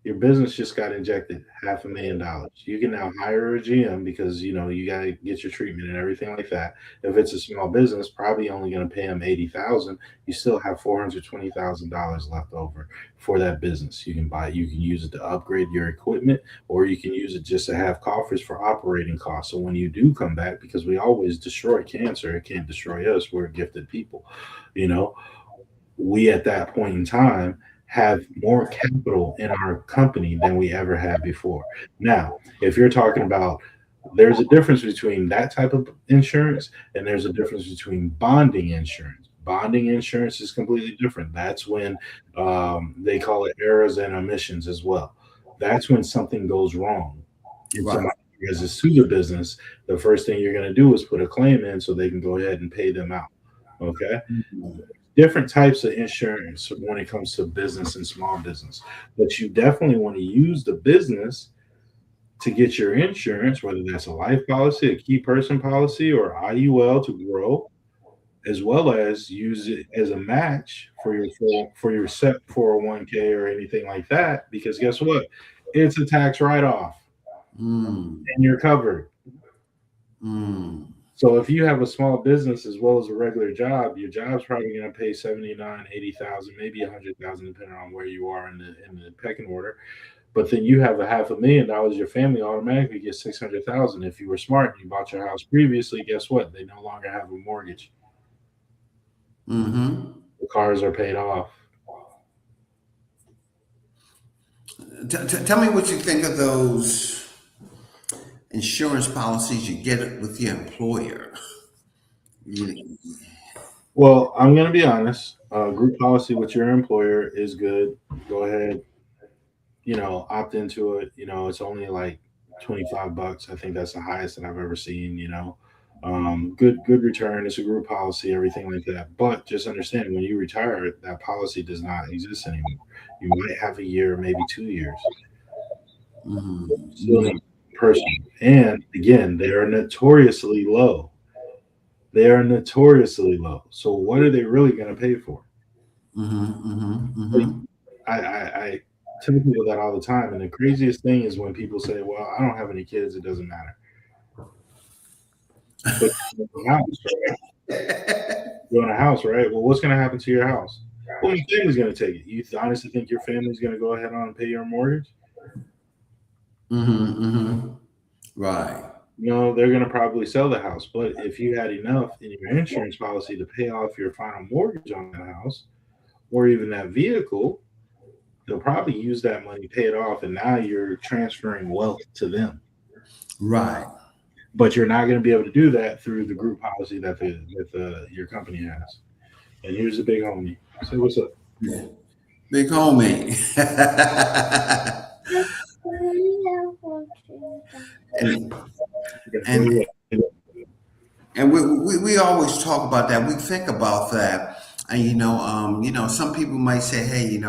Your business just got injected $500,000. You can now hire a GM because you got to get your treatment and everything like that. If it's a small business, probably only going to pay them 80,000. You still have $420,000 left over for that business. You can buy. You can use it to upgrade your equipment, or you can use it just to have coffers for operating costs. So when you do come back, because we always destroy cancer, it can't destroy us. We're gifted people, you know we at that point in time have more capital in our company than we ever had before. Now, if you're talking about there's a difference between that type of insurance and there's a difference between bonding insurance. Bonding insurance is completely different. That's when they call it errors and omissions as well. That's when something goes wrong and right. somebody has to sue the business. The first thing you're going to do is put a claim in so they can go ahead and pay them out. Okay, Mm-hmm. different types of insurance when it comes to business and small business. But you definitely want to use the business to get your insurance, whether that's a life policy, a key person policy, or IUL to grow, as well as use it as a match for your set 401k or anything like that. Because guess what? It's a tax write-off Mm, and you're covered. mm, So if you have a small business as well as a regular job, your job's probably going to pay 79, 80,000, maybe 100,000, depending on where you are in the pecking order. But then you have a $500,000, your family automatically gets 600,000. If you were smart and you bought your house previously, guess what? They no longer have a mortgage. mm-hmm. The cars are paid off. Tell me what you think of those insurance policies you get with your employer. You, Well, I'm going to be honest. Group policy with your employer is good. Go ahead, opt into it. It's only like $25. I think that's the highest that I've ever seen. Good return. It's a group policy, everything like that. But just understand when you retire, that policy does not exist anymore. You might have a year, maybe 2 years. Still mm-hmm. need a person. And again, they are notoriously low. They are notoriously low. So what are they really going to pay for? Mm-hmm. Mm-hmm. Like, Mm-hmm. I tell people that all the time. And the craziest thing is when people say, well, I don't have any kids, it doesn't matter. But you own a house, right? You own a house, right? Well, what's going to happen to your house? Well, your family's going to take it. You honestly think your family's going to go ahead on and pay your mortgage? Mm-hmm. Mm-hmm. Right. No, they're going to probably sell the house. But if you had enough in your insurance policy to pay off your final mortgage on that house or even that vehicle, they'll probably use that money, pay it off, and now you're transferring wealth to them. Right. But you're not going to be able to do that through the group policy that your company has. And here's the big homie. Say what's up. Yeah. Big homie. and and and we always talk about that. We think about that. And some people might say, hey,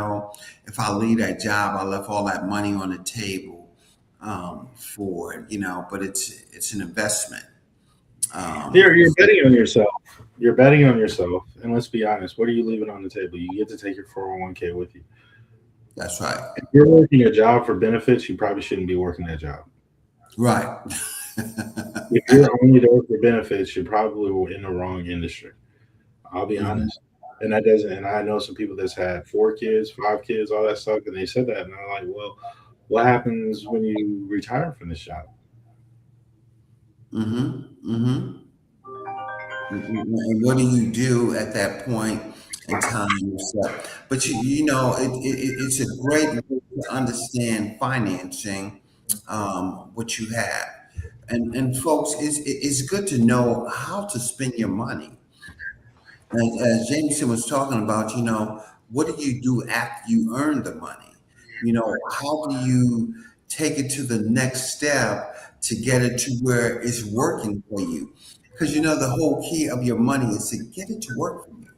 if I leave that job, I left all that money on the table for it, but it's an investment. You're betting on yourself. You're betting on yourself. And let's be honest, what are you leaving on the table? You get to take your 401k with you. That's right. If you're working a job for benefits, you probably shouldn't be working that job. Right. If you're only there for benefits, you're probably in the wrong industry. I'll be honest. And that doesn't, and I know some people that's had 4 kids, 5 kids, all that stuff, and they said that, and I'm like, well, what happens when you retire from this job? And what do you do at that point in time yourself? But it's a great way to understand financing what you have, and folks, it's good to know how to spend your money. As Jameson was talking about, what do you do after you earn the money? How do you take it to the next step to get it to where it's working for you? Because the whole key of your money is to get it to work for you.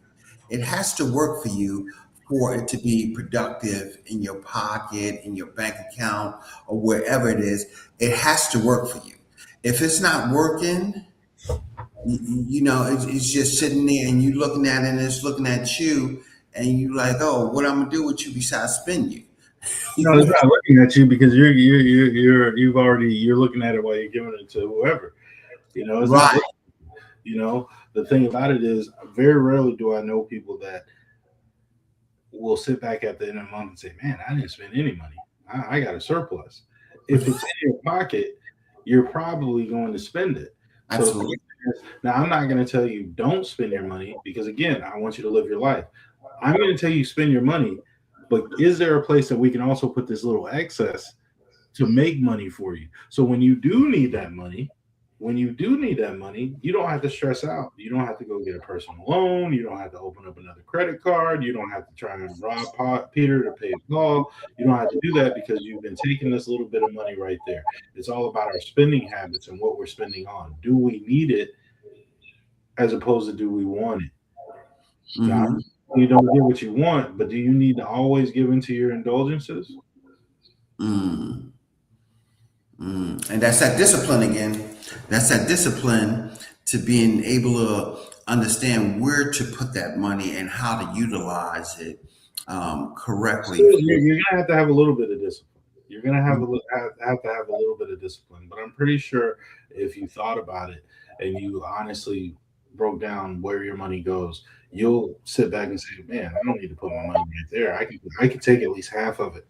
It has to work for you for it to be productive in your pocket, in your bank account, or wherever it is. It has to work for you. If it's not working, it's just sitting there and you looking at it and it's looking at you and you like, oh, what I'm gonna do with you besides spend you? No, it's not looking at you because you're looking at it while you're giving it to whoever. It's right. Not, the thing about it is, very rarely do I know people that will sit back at the end of the month and say, man, I didn't spend any money. I got a surplus. If it's in your pocket, you're probably going to spend it. Absolutely. So, now, I'm not going to tell you don't spend your money because, again, I want you to live your life. I'm going to tell you spend your money, but is there a place that we can also put this little excess to make money for you? So when you do need that money, you don't have to stress out. You don't have to go get a personal loan. You don't have to open up another credit card. You don't have to try and rob Peter to pay Paul. You don't have to do that because you've been taking this little bit of money right there. It's all about our spending habits and what we're spending on. Do we need it as opposed to do we want it? Now, you don't get what you want, but do you need to always give into your indulgences? And that's that discipline again. That's that discipline to being able to understand where to put that money and how to utilize it correctly. So you're gonna have to have a little bit of discipline. You're gonna have to have a little bit of discipline. But I'm pretty sure if you thought about it and you honestly broke down where your money goes, you'll sit back and say, man, I don't need to put my money right there. I can take at least half of it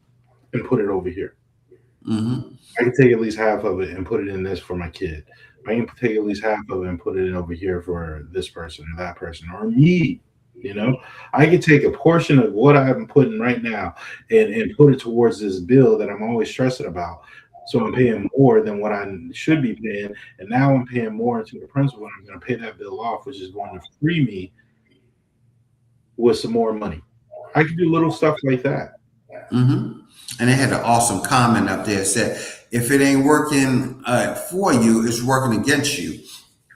and put it over here. I can take at least half of it and put it in this for my kid. I can take at least half of it and put it in over here for this person or that person or me. I can take a portion of what I'm putting right now and put it towards this bill that I'm always stressing about. So I'm paying more than what I should be paying. And now I'm paying more into the principal. And I'm going to pay that bill off, which is going to free me with some more money. I can do little stuff like that. And they had an awesome comment up there. It said, if it ain't working for you, it's working against you.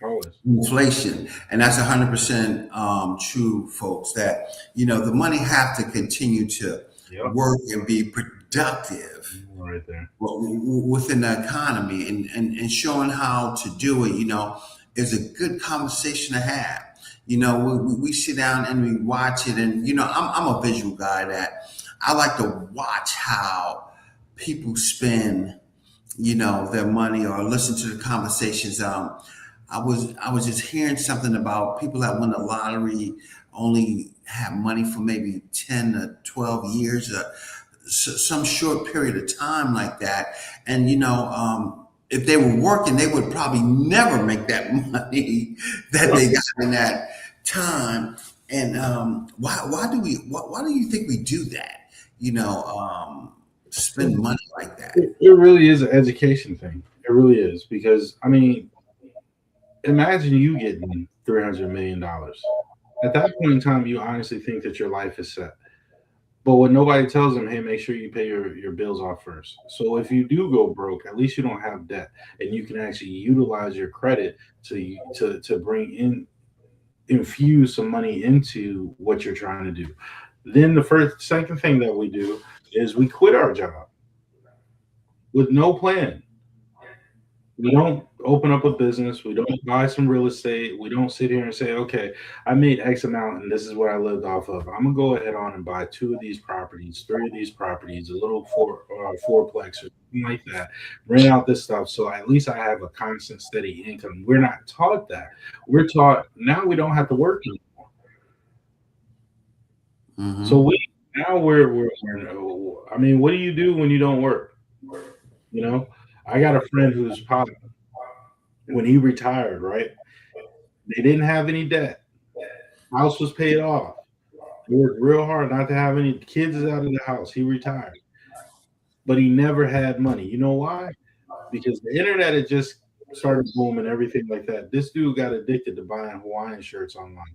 Always. Inflation. And that's 100% true, folks, that, the money have to continue to work and be productive right there within the economy and showing how to do it, is a good conversation to have. We sit down and we watch it and, I'm a visual guy that I like to watch how people spend, their money or listen to the conversations. I was just hearing something about people that win the lottery only have money for maybe 10 to 12 years, some short period of time like that. And, if they were working, they would probably never make that money that they got in that time. And why do you think we do that? spend money like that. It really is an education thing. It really is because I mean, imagine you getting $300 million. At that point in time, you honestly think that your life is set. But what nobody tells them, hey, make sure you pay your bills off first. So if you do go broke, at least you don't have debt, and you can actually utilize your credit to bring in infuse some money into what you're trying to do. Then second thing that we do is we quit our job with no plan. We don't open up a business. We don't buy some real estate. We don't sit here and say, okay, I made X amount and this is what I lived off of. I'm gonna go ahead on and buy two of these properties, three of these properties, a little fourplex or something like that. Rent out this stuff so at least I have a constant, steady income. We're not taught that. We're taught now we don't have to work anymore. So we're I mean, what do you do when you don't work? You know, I got a friend who's probably when he retired, right? They didn't have any debt. House was paid off. He worked real hard not to have any kids out of the house. He retired. But he never had money. You know why? Because the internet had just started booming, everything like that. This dude got addicted to buying Hawaiian shirts online.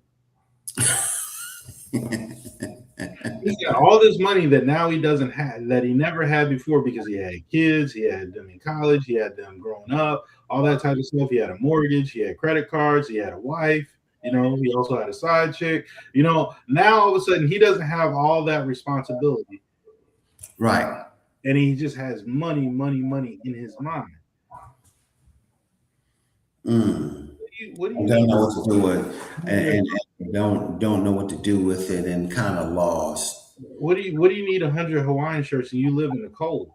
He's got all this money that now he doesn't have, that he never had before because he had kids, he had them in college, he had them growing up, all that type of stuff. He had a mortgage, he had credit cards, he had a wife, he also had a side chick. Now all of a sudden he doesn't have all that responsibility. Right. And he just has money in his mind. What do you don't know what to do with and don't know what to do with it and kind of lost. What do you need 100 Hawaiian shirts and you live in the cold?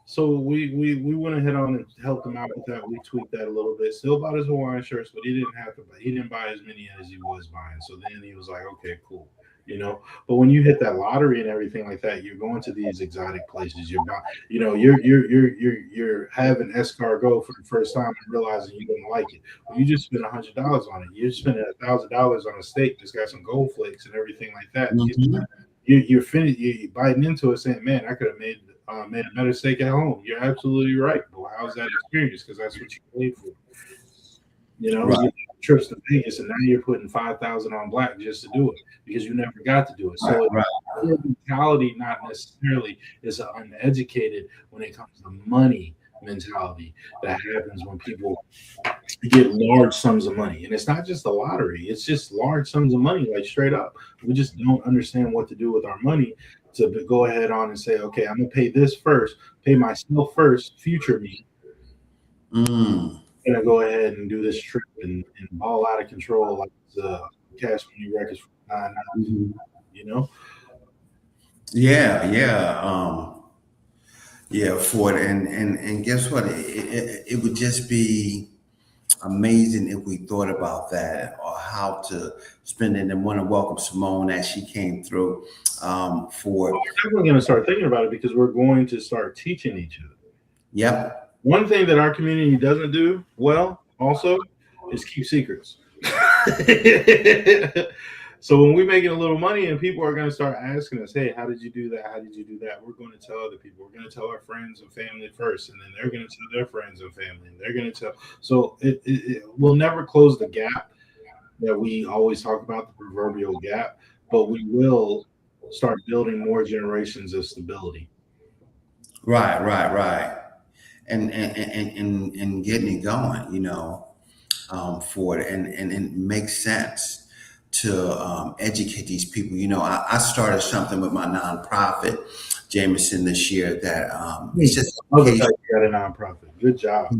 So we went ahead on and helped him out with that. We tweaked that a little bit. Still bought his Hawaiian shirts, but he didn't buy as many as he was buying. So then he was like, okay, cool. But when you hit that lottery and everything like that, you're going to these exotic places. You're having escargot for the first time and realizing you don't like it. Well, you just spent $100 on it. You're spending $1,000 on a steak that's got some gold flakes and everything like that. Mm-hmm. You're finished. You're biting into it, saying, "Man, I could have made a better steak at home." You're absolutely right. But how's that experience? Because that's what you paid for. Right. Trips to Vegas, and now you're putting 5,000 on black just to do it because you never got to do it. So your mentality not necessarily is uneducated when it comes to money mentality that happens when people get large sums of money. And it's not just the lottery, it's just large sums of money, like straight up. We just don't understand what to do with our money to go ahead on and say, okay, I'm gonna pay this first, pay myself first, future me. Gonna go ahead and do this trip and ball out of control like the Cash Money Records from 99, for it. And guess what? It would just be amazing if we thought about that or how to spend it. And want to welcome Simone as she came through for it. We're definitely going to start thinking about it because we're going to start teaching each other. Yep. One thing that our community doesn't do well also is keep secrets. So when we're making a little money and people are going to start asking us, hey, how did you do that? How did you do that? We're going to tell other people. We're going to tell our friends and family first, and then they're going to tell their friends and family, and they're going to tell. So it will never close the gap that we always talk about, the proverbial gap, but we will start building more generations of stability. Right. And getting it going, for it, and it makes sense to educate these people. I started something with my nonprofit, Jameson, this year that it's just you got a nonprofit. Good job.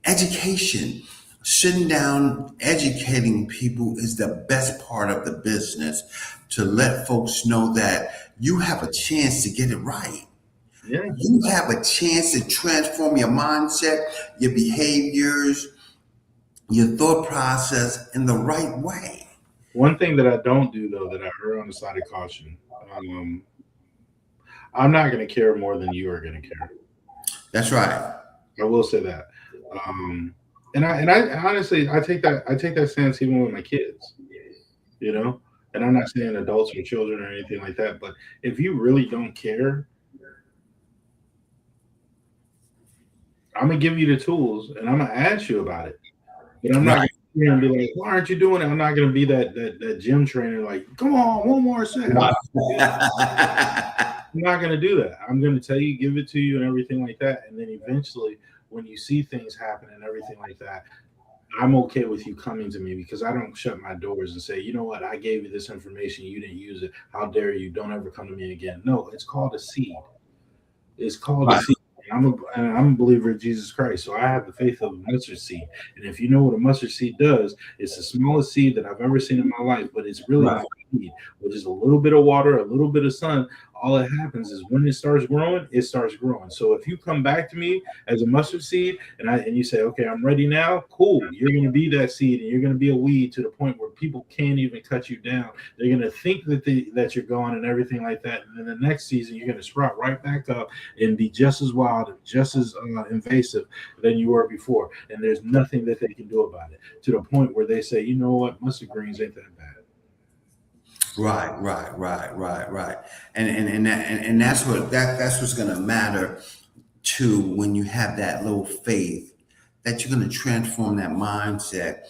Education. Sitting down, educating people is the best part of the business, to let folks know that you have a chance to get it right. Yeah. You have a chance to transform your mindset, your behaviors, your thought process in the right way. One thing that I don't do, though, that I err on the side of caution, I'm not going to care more than you are going to care. That's right. I will say that. And I honestly, I take that stance even with my kids. you know. And I'm not saying adults or children or anything like that, but if you really don't care, I'm gonna give you the tools and I'm gonna ask you about it. But I'm not Right. gonna sit here and be like, why aren't you doing it? I'm not gonna be that gym trainer like, come on, one more set. Right. I'm not gonna do that. I'm gonna tell you, give it to you, and everything like that. And then eventually, when you see things happen and everything like that, I'm okay with you coming to me because I don't shut my doors and say, you know what, I gave you this information, you didn't use it. How dare you? Don't ever come to me again. No, it's called a seed. It's called a Right. seed. I'm a believer of Jesus Christ, so I have the faith of a mustard seed. And if you know what a mustard seed does, it's the smallest seed that I've ever seen in my life, but it's really a Right. seed with just a little bit of water, a little bit of sun. All that happens is when it starts growing, it starts growing. So if you come back to me as a mustard seed and you say, okay, I'm ready now, cool. You're going to be that seed and you're going to be a weed to the point where people can't even cut you down. They're going to think that you're gone and everything like that. And then the next season, you're going to sprout right back up and be just as wild and just as invasive than you were before. And there's nothing that they can do about it to the point where they say, you know what, mustard greens ain't that bad. Right. And that's what's gonna matter to when you have that little faith that you're gonna transform that mindset,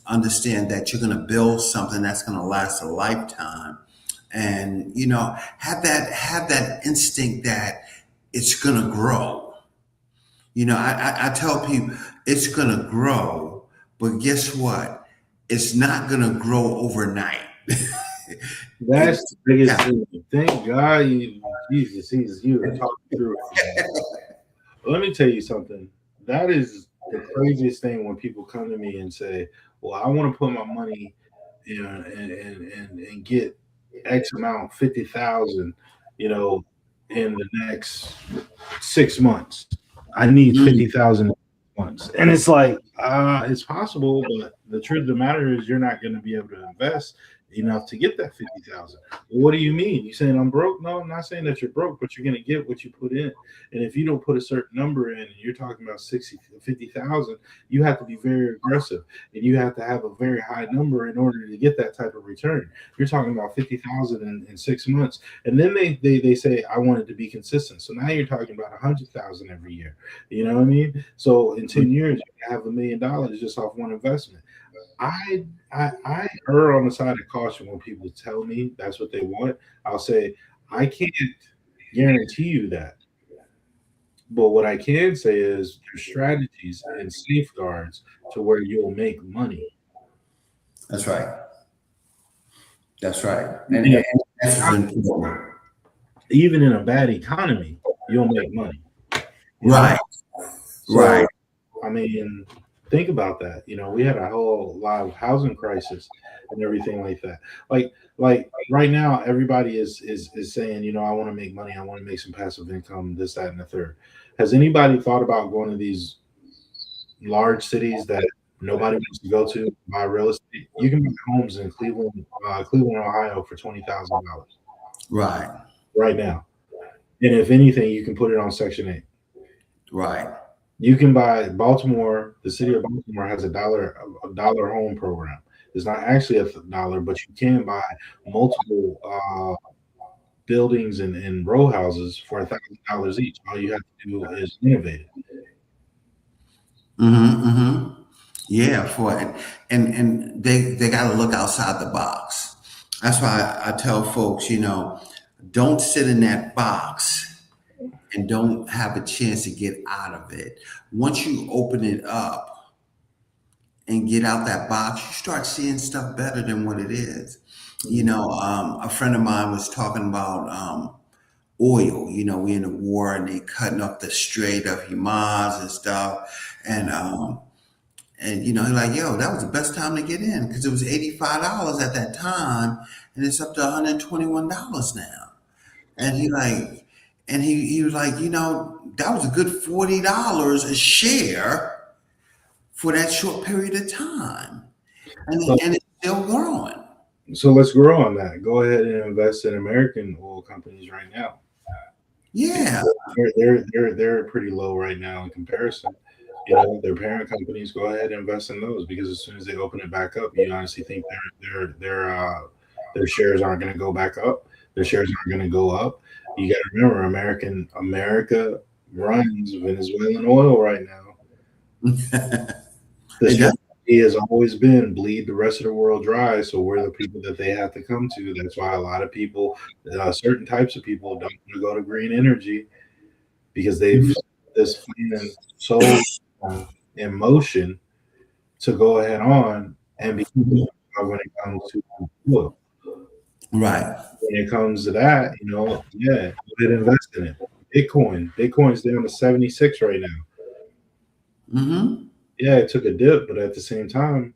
understand that you're gonna build something that's gonna last a lifetime, and have that instinct that it's gonna grow. I tell people it's gonna grow, but guess what? It's not gonna grow overnight. That's It's the biggest yeah, thing. Thank God, Jesus, you are talking through it. Let me tell you something. That is the craziest thing when people come to me and say, "Well, I want to put my money and get X amount, 50,000, you know, in the next 6 months. I need mm, 50,000 months." And it's like, it's possible, but the truth of the matter is you're not going to be able to invest enough to get that 50,000. Well, what do you mean? You saying I'm broke? No, I'm not saying that you're broke, but you're going to get what you put in. And if you don't put a certain number in and you're talking about 60, 50,000, you have to be very aggressive and you have to have a very high number in order to get that type of return. You're talking about 50,000 in 6 months. And then they say, I want it to be consistent. So now you're talking about 100,000 every year. You know what I mean? So in 10 years, you have $1 million just off one investment. I err on the side of caution when people tell me that's what they want. I'll say, I can't guarantee you that. But what I can say is there's strategies and safeguards to where you'll make money. that's right. That's right. And, In a, and that's what's important. even in a bad economy, you'll make money. You know? Right. So Right. I mean, think about that. We had a whole lot of housing crisis and everything like that. Like right now, everybody is saying, I want to make money, I want to make some passive income, this, that, and the third. Has anybody thought about going to these large cities that nobody wants to go to buy real estate? You can buy homes in Cleveland, Ohio for $20,000 Right. right now. And if anything, you can put it on Section 8. Right. You can buy Baltimore. The city of Baltimore has a dollar home program. It's not actually $1, but you can buy multiple buildings and row houses for $1,000 each. All you have to do is innovate it. Mm-hmm. Yeah, for it. And they got to look outside the box. That's why I tell folks, don't sit in that box and don't have a chance to get out of it. Once you open it up and get out that box, you start seeing stuff better than what it is. A friend of mine was talking about oil. We in the war and they cutting up the Strait of Hamas and stuff. And he's like, yo, that was the best time to get in because it was $85 at that time, and it's up to $121 now. And he was like, that was a good $40 a share for that short period of time, So, and it's still growing. so let's grow on that. Go ahead and invest in American oil companies right now. Yeah, They're pretty low right now in comparison. their parent companies, go ahead and invest in those, because as soon as they open it back up, you honestly think their shares aren't going to go back up. Their shares aren't going to go up. You got to remember, America runs Venezuelan oil right now. The It does. strategy has always been bleed the rest of the world dry, so we're the people that they have to come to. That's why a lot of people, certain types of people, don't want to go to green energy, because they've set this plan so in motion to go ahead on and be when it comes to oil. Right. When it comes to that, yeah, go ahead and invest in it. Bitcoin's down to 76 right now. Mm-hmm. Yeah, it took a dip, but at the same time,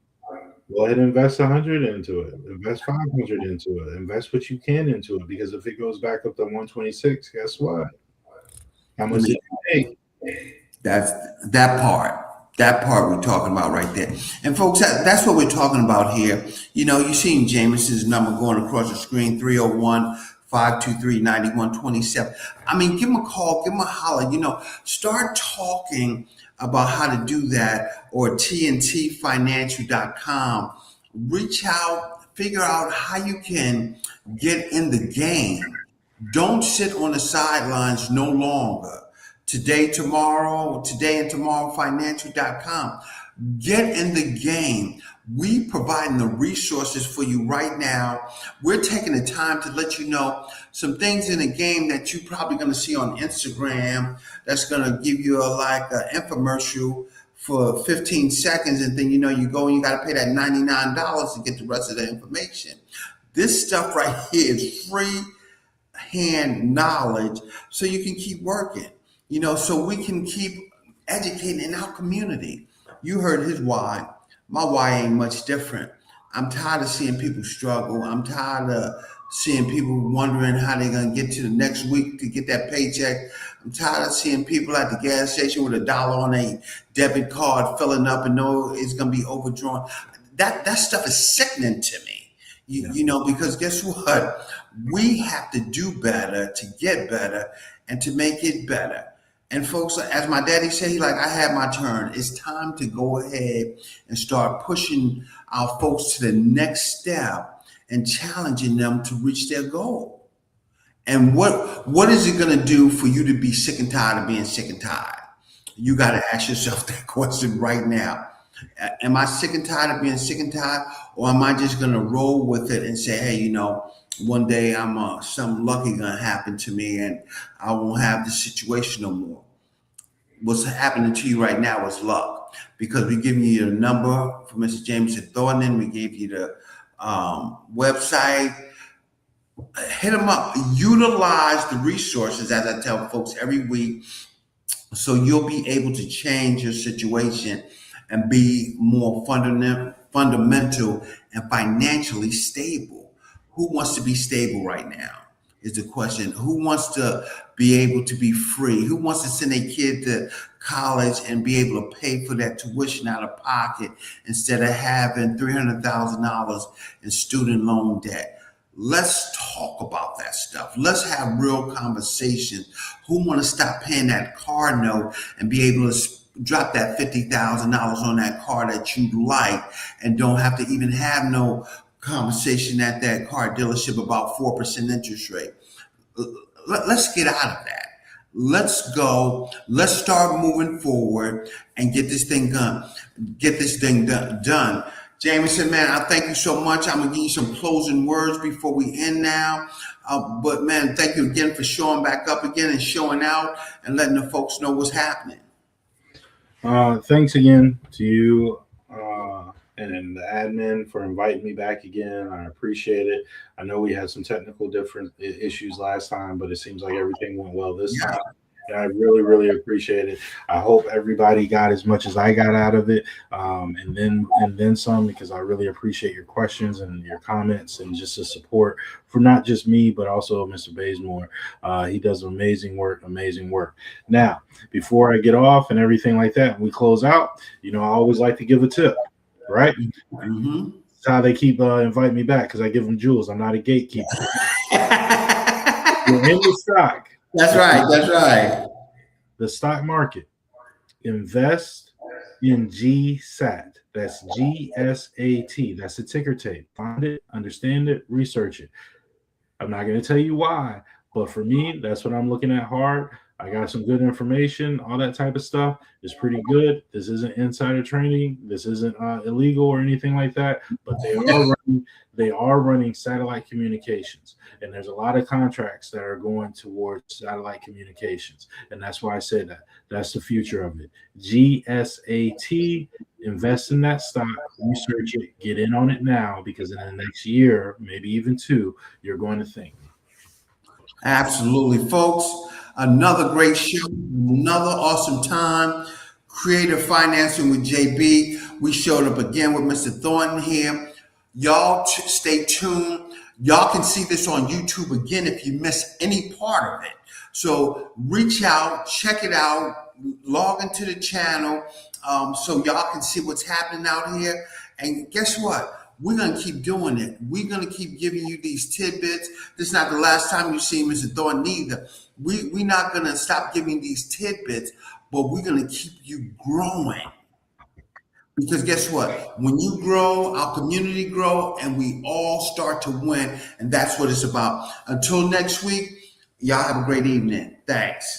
go ahead and invest 100 into it. Invest 500 into it. Invest what you can into it, because if it goes back up to 126, guess what? How much did you make? That's that part. That part we're talking about right there. And folks, that's what we're talking about here. You've seen Jameson's number going across the screen, 301-523-9127. I mean, give him a call, give him a holler, start talking about how to do that, or tntfinancial.com. Reach out, figure out how you can get in the game. Don't sit on the sidelines no longer. Today and tomorrow, financial.com. Get in the game. We providing the resources for you right now. We're taking the time to let you know some things in the game that you're probably going to see on Instagram that's going to give you an infomercial for 15 seconds, and then you go and you got to pay that $99 to get the rest of the information. This stuff right here is free hand knowledge, so you can keep working, so we can keep educating in our community. You heard his why. My why ain't much different. I'm tired of seeing people struggle. I'm tired of seeing people wondering how they're going to get to the next week to get that paycheck. I'm tired of seeing people at the gas station with $1 on a debit card filling up and know it's going to be overdrawn. That stuff is sickening to me. Because guess what? We have to do better to get better and to make it better. And folks, as my daddy said, I had my turn. It's time to go ahead and start pushing our folks to the next step and challenging them to reach their goal. And what is it going to do for you to be sick and tired of being sick and tired? You got to ask yourself that question right now. Am I sick and tired of being sick and tired, or am I just going to roll with it and say, hey, one day something lucky going to happen to me and I won't have this situation no more? What's happening to you right now is luck, because we're giving you the number for Mr. Jameson Thornton. We gave you the website. Hit them up. Utilize the resources, as I tell folks every week, so you'll be able to change your situation and be more fundamental and financially stable. Who wants to be stable right now is the question. Who wants to be able to be free? Who wants to send a kid to college and be able to pay for that tuition out of pocket instead of having $300,000 in student loan debt? Let's talk about that stuff. Let's have real conversations. Who want to stop paying that car note and be able to drop that $50,000 on that car that you like and don't have to even have no conversation at that car dealership about 4% interest rate? Let's get out of that. Let's go. Let's start moving forward and get this thing done. Done. Jameson, man, I thank you so much. I'm going to give you some closing words before we end now. But, man, thank you again for showing back up again and showing out and letting the folks know what's happening. Thanks again to you and the admin for inviting me back again. I appreciate it. I know we had some technical different issues last time, but it seems like everything went well this time. And I really, really appreciate it. I hope everybody got as much as I got out of it, and then some, because I really appreciate your questions and your comments and just the support for not just me, but also Mr. Bazemore. He does amazing work. Now, before I get off and everything like that, and we close out, I always like to give a tip, right? Mm-hmm. That's how they keep inviting me back, because I give them jewels. I'm not a gatekeeper. You're in the stock. That's right. The stock market. Invest in GSAT. That's GSAT. That's the ticker tape. Find it, understand it, research it. I'm not going to tell you why, but for me, that's what I'm looking at hard. I got some good information, all that type of stuff is pretty good. This isn't insider trading. This isn't illegal or anything like that. But they are running satellite communications, and there's a lot of contracts that are going towards satellite communications, and that's why I say that. That's the future of it. GSAT. Invest in that stock, research it, get in on it now, because in the next year, maybe even two, you're going to think. Absolutely, folks. Another great show, another awesome time. Creative Financing with JB. We showed up again with Mr. Thornton here. Y'all stay tuned. Y'all can see this on YouTube again if you miss any part of it. So reach out, check it out, log into the channel so y'all can see what's happening out here. And guess what? We're going to keep doing it. We're going to keep giving you these tidbits. This is not the last time you see Mr. Thornton either. We're not going to stop giving these tidbits, but we're going to keep you growing. Because guess what? When you grow, our community grow, and we all start to win. And that's what it's about. Until next week, y'all have a great evening. Thanks.